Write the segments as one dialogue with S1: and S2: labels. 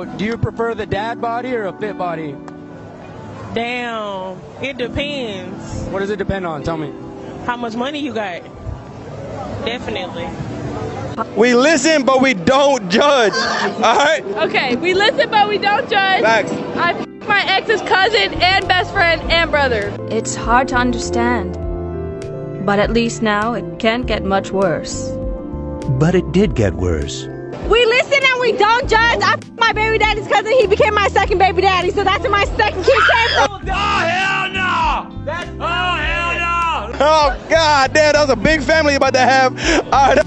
S1: Do you prefer the dad body or a fit body?
S2: Damn, it depends.
S1: What does it depend on? Tell me.
S2: How much money you got? Definitely.
S3: We listen, but we don't judge. All right?
S4: Okay, we listen, but we don't judge.
S3: Facts.
S4: I f***ed my ex's cousin and best friend and brother.
S5: It's hard to understand, but at least now it can't get much worse.
S6: But it did get worse.
S4: We listen and we don't judge. I f***ed my baby daddy's cousin. He became my second baby daddy, so that's where my second kid came from.
S1: Oh, hell no! Oh, hell no!
S3: Oh, God damn, that was a big family about to have. All right.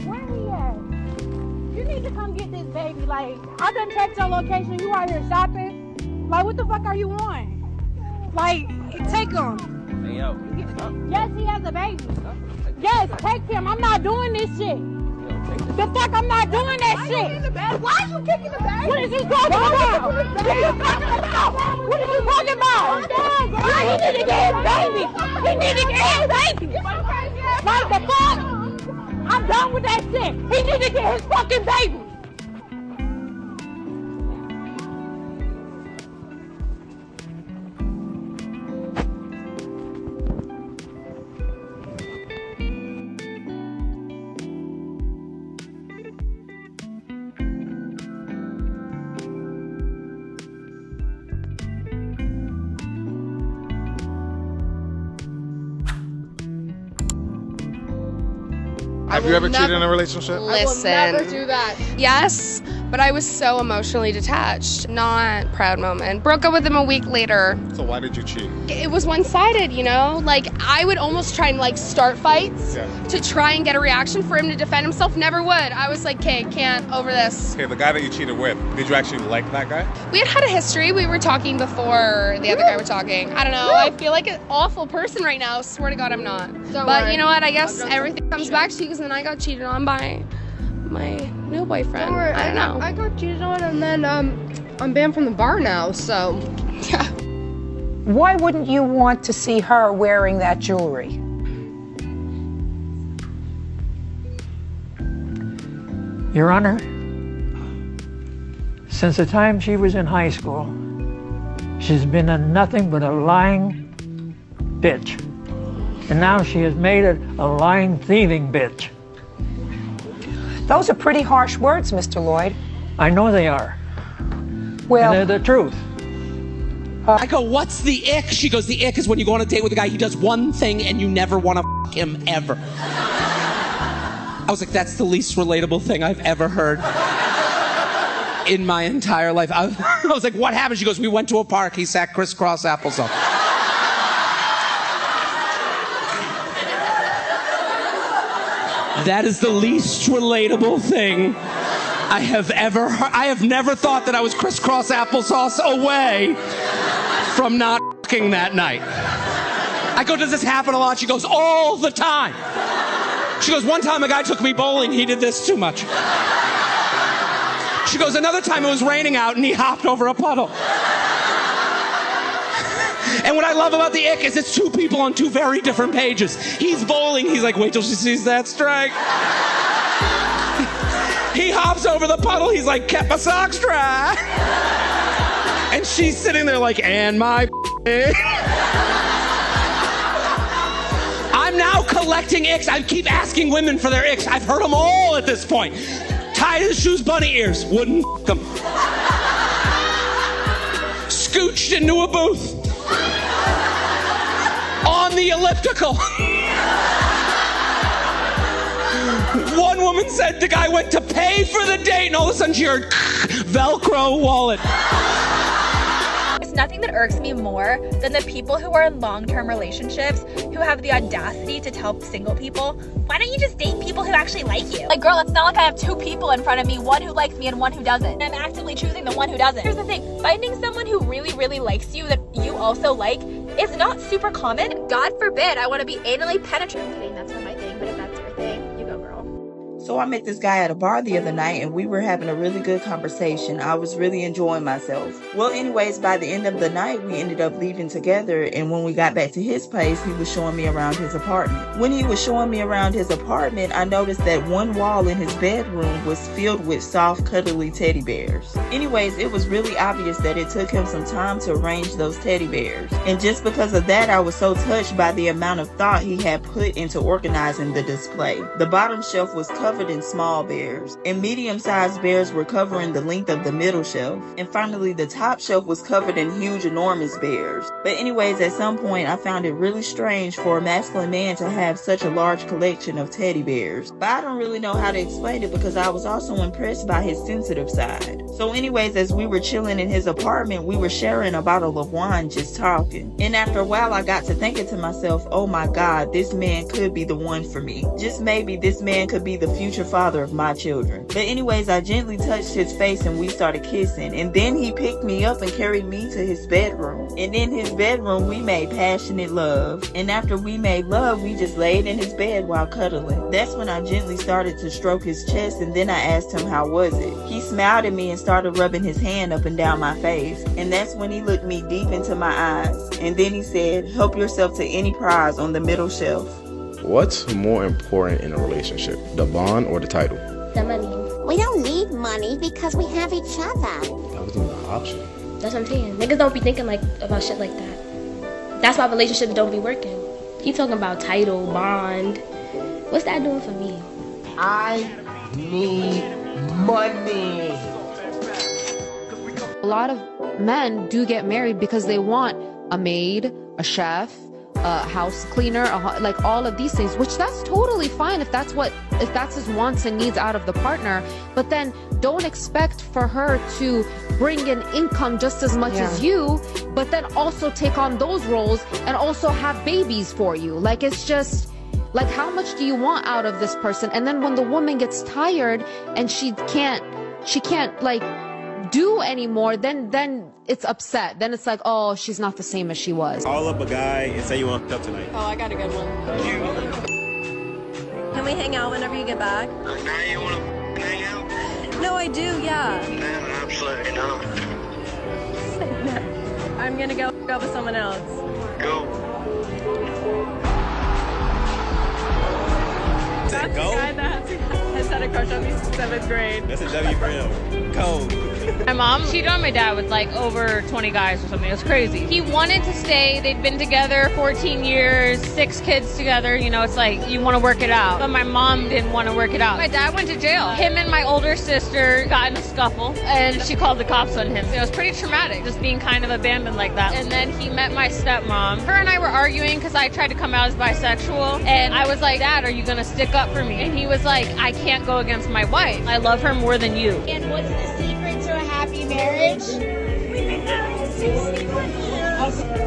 S4: Where he at? You need to come get this baby. Like, I done checked your location. You out here shopping? Like, what the fuck are you on? Like, take him.
S1: Hey, yo.
S4: Yes, he has a baby. Yes, take him. I'm not doing this shit. The fuck, I'm not doing that shit. Why are you kicking the bag? What is he talking about? What are you talking about? What are you talking about? He need to get his baby. He need to get his baby. Like the fuck? I'm done with that shit. He need to get his fucking baby.
S7: Have you ever cheated in a relationship?
S8: Listen.
S4: I will never do that.
S8: Yes, but I was so emotionally detached. Not proud moment. Broke up with him a week later.
S7: So why did you cheat?
S8: It was one-sided, you know? Like, I would almost try and, like, start fights to try and get a reaction for him to defend himself. Never would. I was like, okay, can't over this.
S7: Okay, the guy that you cheated with, did you actually like that guy?
S8: We had a history. We were talking before the other guy were talking. I don't know. I feel like an awful person right now. Swear to God, I'm not. But you know what? I guess everything comes back to you because then I got cheated on by my new boyfriend. I don't know.
S9: I got cheated on and then I'm banned from the bar now, so
S8: Yeah.
S10: Why wouldn't you want to see her wearing that jewelry?
S11: Your Honor, since the time she was in high school, she's been nothing but a lying bitch. And now she has made it a lying, thieving bitch.
S10: Those are pretty harsh words, Mr. Lloyd.
S11: I know they are.
S10: Well,
S11: And they're the truth.
S12: I go, what's the ick? She goes, the ick is when you go on a date with a guy, he does one thing and you never want to f him ever. I was like, that's the least relatable thing I've ever heard in my entire life. I was like, what happened? She goes, we went to a park, he sat crisscross applesauce. That is the least relatable thing I have ever heard. I have never thought that I was crisscross applesauce away from not f***ing that night. I go, does this happen a lot? She goes, all the time. She goes, one time a guy took me bowling, he did this too much. She goes, another time it was raining out and he hopped over a puddle. And what I love about the ick is it's two people on two very different pages. He's bowling, he's like, wait till she sees that strike. He hops over the puddle, he's like, kept my socks dry. And she's sitting there like, and my I'm now collecting icks. I keep asking women for their icks. I've heard them all at this point. Tied his shoes, bunny ears, wouldn't them. Scooched into a booth. On the elliptical. One woman said the guy went to pay for the date and all of a sudden she heard Velcro wallet.
S13: There's nothing that irks me more than the people who are in long-term relationships who have the audacity to tell single people, why don't you just date people who actually like you? Like, girl, it's not like I have two people in front of me, one who likes me and one who doesn't. I'm actively choosing the one who doesn't. Here's the thing, finding someone who really, really likes you that you also like is not super common. God forbid I want to be anally penetrated. I'm kidding, that's not my thing, but if that's your thing, you go, girl.
S14: So I met this guy at a bar the other night and we were having a really good conversation. I was really enjoying myself. Well, anyways, by the end of the night, we ended up leaving together, and when we got back to his place, he was showing me around his apartment. When he was showing me around his apartment, I noticed that one wall in his bedroom was filled with soft, cuddly teddy bears. Anyways, it was really obvious that it took him some time to arrange those teddy bears. And just because of that, I was so touched by the amount of thought he had put into organizing the display. The bottom shelf was covered in small bears, and medium-sized bears were covering the length of the middle shelf. And finally, the top shelf was covered in huge, enormous bears. But anyways, at some point, I found it really strange for a masculine man to have such a large collection of teddy bears. But I don't really know how to explain it because I was also impressed by his sensitive side. So anyways, as we were chilling in his apartment, we were sharing a bottle of wine, just talking. And after a while, I got to thinking to myself, oh my God, this man could be the one for me. Just maybe this man could be the future father of my children. But anyways, I gently touched his face and we started kissing. And then he picked me up and carried me to his bedroom. And in his bedroom, we made passionate love. And after we made love, we just laid in his bed while cuddling. That's when I gently started to stroke his chest, and then I asked him how was it. He smiled at me and started rubbing his hand up and down my face. And that's when he looked me deep into my eyes. And then he said, help yourself to any prize on the middle shelf.
S3: What's more important in a relationship, the bond or the title?
S15: The money. We don't need money because we have each other.
S3: That wasn't an option.
S16: That's what I'm saying. Niggas don't be thinking about shit like that. That's why relationships don't be working. He talking about title, bond. What's that doing for me?
S17: I need money.
S9: A lot of men do get married because they want a maid, a chef, a house cleaner, like all of these things, which that's totally fine if that's his wants and needs out of the partner. But then don't expect for her to bring in income just as much as you, but then also take on those roles and also have babies for you. Like, it's just like, how much do you want out of this person? And then when the woman gets tired and she can't like do anymore, then it's upset. Then it's like, oh, she's not the same as she was.
S18: Call up a guy and say you want to up tonight.
S19: Oh, I got a good one. Can we hang out whenever you get back?
S20: Now you want to hang out?
S19: No, I do, yeah.
S20: No, absolutely not.
S19: I'm gonna go with someone else.
S20: Go.
S19: That's the guy that has had a crush on me since 7th grade.
S18: That's a W for him. Go.
S21: My mom cheated on my dad with like over 20 guys or something. It was crazy. He wanted to stay. They'd been together 14 years, 6 kids together. You know, it's like you want to work it out. But my mom didn't want to work it out. My dad went to jail. Him and my older sister got in a scuffle and she called the cops on him. It was pretty traumatic, just being kind of abandoned like that. And then he met my stepmom. Her and I were arguing because I tried to come out as bisexual. And I was like, Dad, are you going to stick up for me? And he was like, I can't go against my wife. I love her more than you.
S15: And what's the secret to a happy marriage? We've been married 61 years.